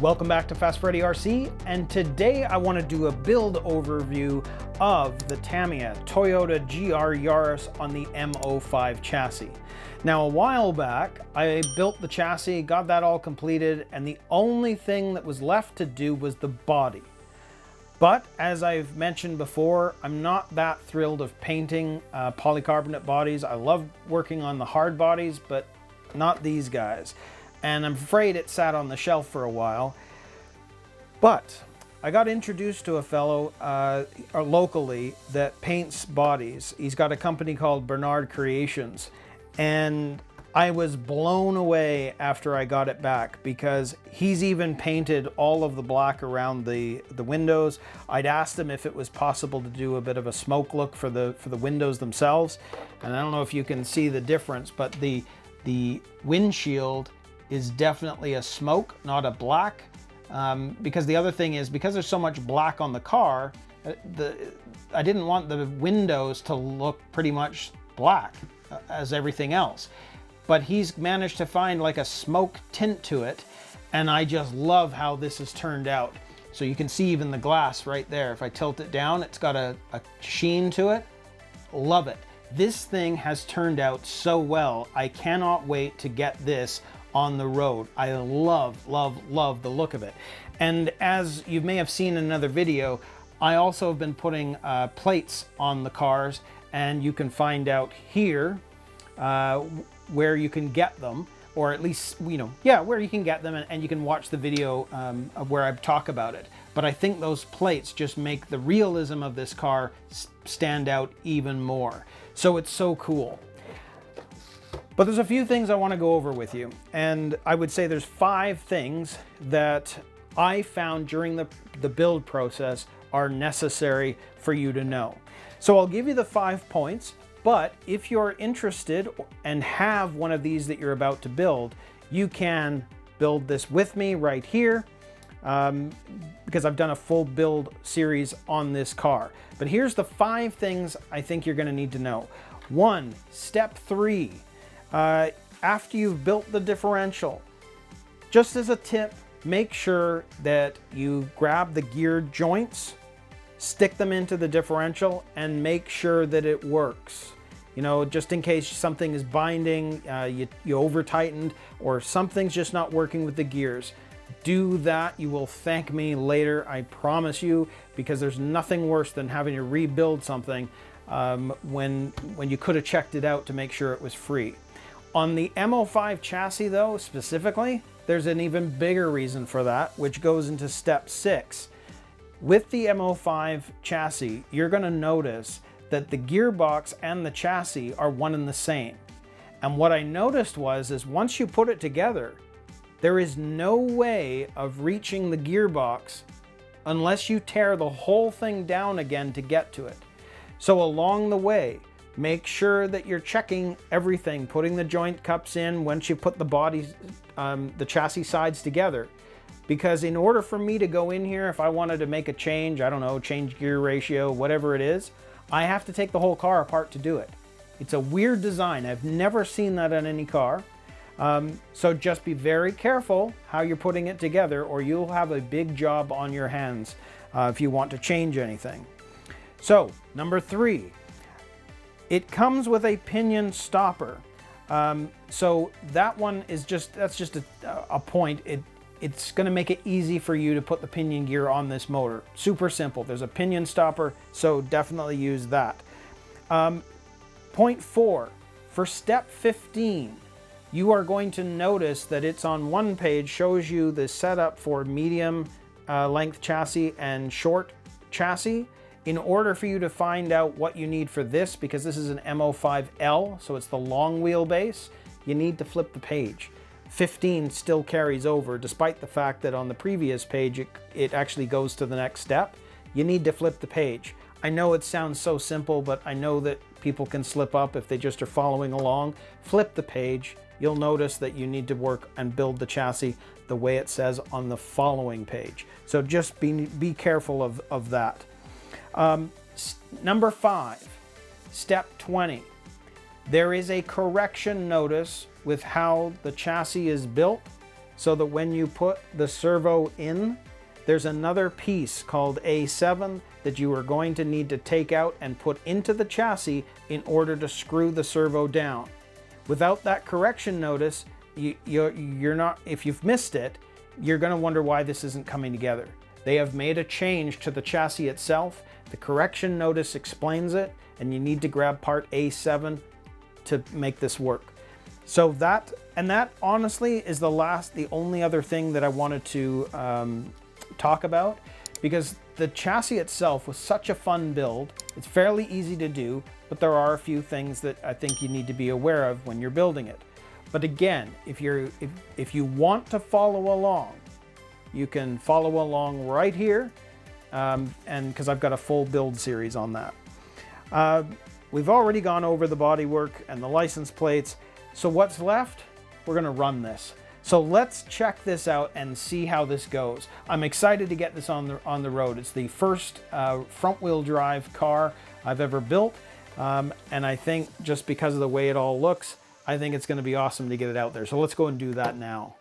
Welcome back to Fast Freddy RC, and today I want to do a build overview of the Tamiya Toyota GR Yaris on the M-05 chassis. Now, a while back, I built the chassis, got that all completed, and the only thing that was left to do was the body. But as I've mentioned before, I'm not that thrilled of painting polycarbonate bodies. I love working on the hard bodies, but not these guys. And I'm afraid it sat on the shelf for a while. But I got introduced to a fellow locally that paints bodies. He's got a company called Bernard Creations. And I was blown away after I got it back because he's even painted all of the black around the windows. I'd asked him if it was possible to do a bit of a smoke look for the windows themselves. And I don't know if you can see the difference, but the windshield is definitely a smoke, not a black. Because the other thing is, because there's so much black on the car, I didn't want the windows to look pretty much black as everything else. But he's managed to find like a smoke tint to it, and I just love how this has turned out. So you can see even the glass right there. If I tilt it down, it's got a sheen to it. Love it. This thing has turned out so well. I cannot wait to get this on the road. I love the look of it. And as you may have seen in another video, I also have been putting plates on the cars, and you can find out here where you can get them, or at least, where you can get them, and you can watch the video of where I talk about it. But I think those plates just make the realism of this car stand out even more. So it's so cool. But there's a few things I want to go over with you, and I would say there's 5 things that I found during the build process are necessary for you to know. So I'll give you the 5 points, but if you're interested and have one of these that you're about to build, you can build this with me right here, because I've done a full build series on this car. But here's the 5 things I think you're going to need to know. 1, step 3. After you've built the differential, just as a tip, make sure that you grab the gear joints, stick them into the differential, and make sure that it works. Just in case something is binding, you over tightened, or something's just not working with the gears. Do that. You will thank me later, I promise you, because there's nothing worse than having to rebuild something when you could have checked it out to make sure it was free. On the M-05 chassis though, specifically, there's an even bigger reason for that, which goes into step 6. With the M-05 chassis, you're going to notice that the gearbox and the chassis are one and the same. And what I noticed is once you put it together, there is no way of reaching the gearbox unless you tear the whole thing down again to get to it. So along the way, make sure that you're checking everything, putting the joint cups in once you put the bodies, the chassis sides together. Because in order for me to go in here, if I wanted to make a change, I don't know, change gear ratio, whatever it is, I have to take the whole car apart to do it. It's a weird design. I've never seen that on any car. So just be very careful how you're putting it together, or you'll have a big job on your hands if you want to change anything. So, number 3. It comes with a pinion stopper. So that one is that's just a point. It's going to make it easy for you to put the pinion gear on this motor. Super simple. There's a pinion stopper, so definitely use that. Point 4, for step 15, you are going to notice that it's on one page, shows you the setup for medium length chassis and short chassis. In order for you to find out what you need for this, because this is an M-05L, so it's the long wheelbase, you need to flip the page. 15 still carries over, despite the fact that on the previous page it actually goes to the next step. You need to flip the page. I know it sounds so simple, but I know that people can slip up if they just are following along. Flip the page. You'll notice that you need to work and build the chassis the way it says on the following page. So just be careful of that. Number 5, step 20. There is a correction notice with how the chassis is built so that when you put the servo in, there's another piece called A7 that you are going to need to take out and put into the chassis in order to screw the servo down. Without that correction notice, you're not, if you've missed it, you're going to wonder why this isn't coming together. They have made a change to the chassis itself. The correction notice explains it, and you need to grab part A7 to make this work. So that honestly is the only other thing that I wanted to talk about, because the chassis itself was such a fun build. It's fairly easy to do, but there are a few things that I think you need to be aware of when you're building it. But again, if you want to follow along, you can follow along right here, and because I've got a full build series on that. We've already gone over the bodywork and the license plates, so what's left? We're going to run this. So let's check this out and see how this goes. I'm excited to get this on the road. It's the first front-wheel drive car I've ever built, and I think just because of the way it all looks, I think it's going to be awesome to get it out there. So let's go and do that now.